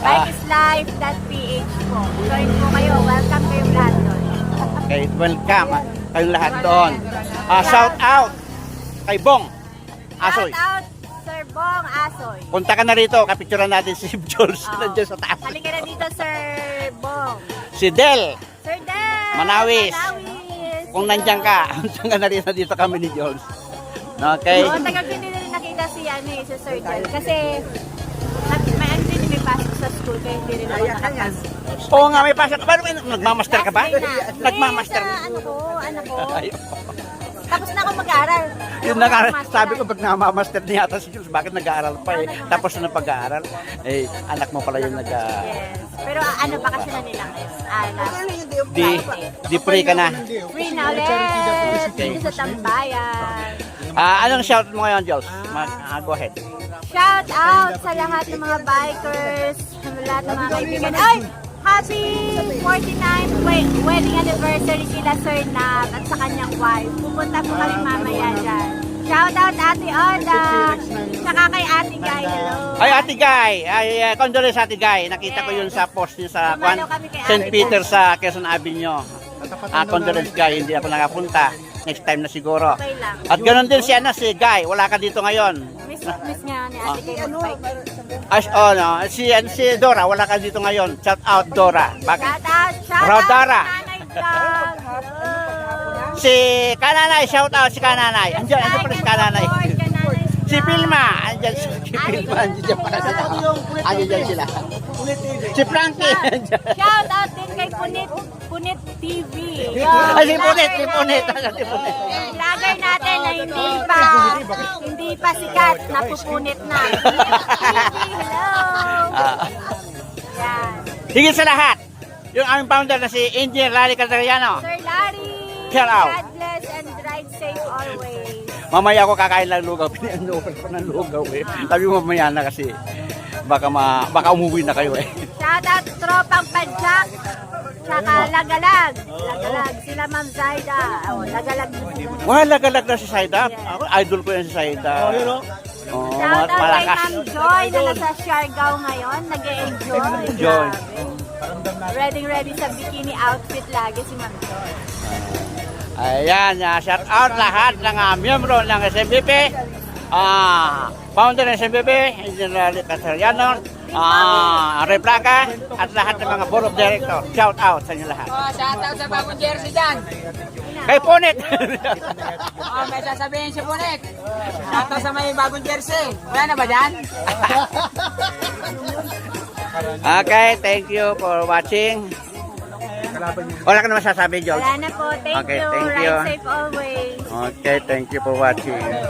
Bikeslife.ph po. Join po kayo. Welcome kayong lahat doon. Okay, welcome kayong lahat doon. Shout out kay Bong Asoy. Shout out Sir Bong Asoy. Punta ka na rito, kapicturan natin si Jules. Nandiyan sa taas. Halika na dito, Sir Bong. Si Del. Sir Del. Manawis. Manawis. Kung nandiyan ka, nandiyan ka na rin dito kami ni Jules. Okay. Oo, tagal hindi na rin nakita si Sir Del. Kasi may pasok sa school kaya hindi rin ako nakapasok. Oo nga, may pasok. Pero nagmamaster ka ba? Nagmamaster. Ano ko. Tapos na ako mag-aaral. Yun na nga, sabi ko pag namamaster niya yata si Jules, bakit nag-aaral pa eh? Tapos na pag-aaral, eh, anak mo pala yung Yes. Pero bakasyon na nila ngayon? Di free ka na. Free na ulit. Dito sa Tambayan. Anong shout mo ngayon, Jules? Go ahead. Shout out sa lahat ng mga bikers, sa lahat ng mga kaibigan. Ay! Happy 49th wedding anniversary kila Sir Nat at sa kanyang wife. Pupunta po kami mamaya dyan. Shout out Ate Oda, saka kay Ate Guy. Hello. Ay, Ate Guy. Condolence Ate Guy. Nakita ko yun sa post niyo sa St. Peter sa Quezon Avenue. Condolence Guy. Hindi ako nakapunta. Next time na siguro. Okay lang. At ganoon din si Guy. Wala ka dito ngayon. Miss nga ni Ate Guy mag-bike. Si Dora, wala ka dito ngayon. Shout out Dora. Shout out Rodara. Nanay Vlog. Si Kananay, shout out si Kananay. Andiyan pala si Kananay. Si Pilma, andiyan si Pilma. Andiyan pala sila. Andiyan sila. Si Frankie. Shout out din kay Punit TV. Si Punit. Vlogger natin na hindi pa sikat, napupunit na. Hello! Yan. Higit sa lahat, yung aming founder na si Engineer Larry Catariano. Sir Larry, Shout out. God bless and ride safe always. Mamaya ako kakain lang lugaw. Pinag-offer pa ng lugaw eh. Sabi mo mamaya na kasi baka umuwi na kayo eh. Shout out Tropang Padjak. Tsaka Lagalag. Sila Ma'am Zaida. Lagalag na sila. Lagalag na si Saida. Ako, idol ko yan si Saida. Shout out kay Ma'am Joy na nasa Siargao ngayon. Nag-e-enjoy. Ready sa bikini outfit lagi si Ma'am Joy. Ayan, shout out lahat ng miyembro ng SMBP, founder ng SMBP, Engineer Catariano, Replaca, at lahat ng mga board of directors. Shout out sa inyo lahat. Shout out sa bagong jersey dyan. Kay Punit! May sasabihin si Punit. Shout out sa may bagong jersey. Wala na ba dyan? Okay, thank you for watching. Wala ka naman sasabi, George? Wala na po. Thank you. Thank you. Ride safe always. Okay, thank you for watching.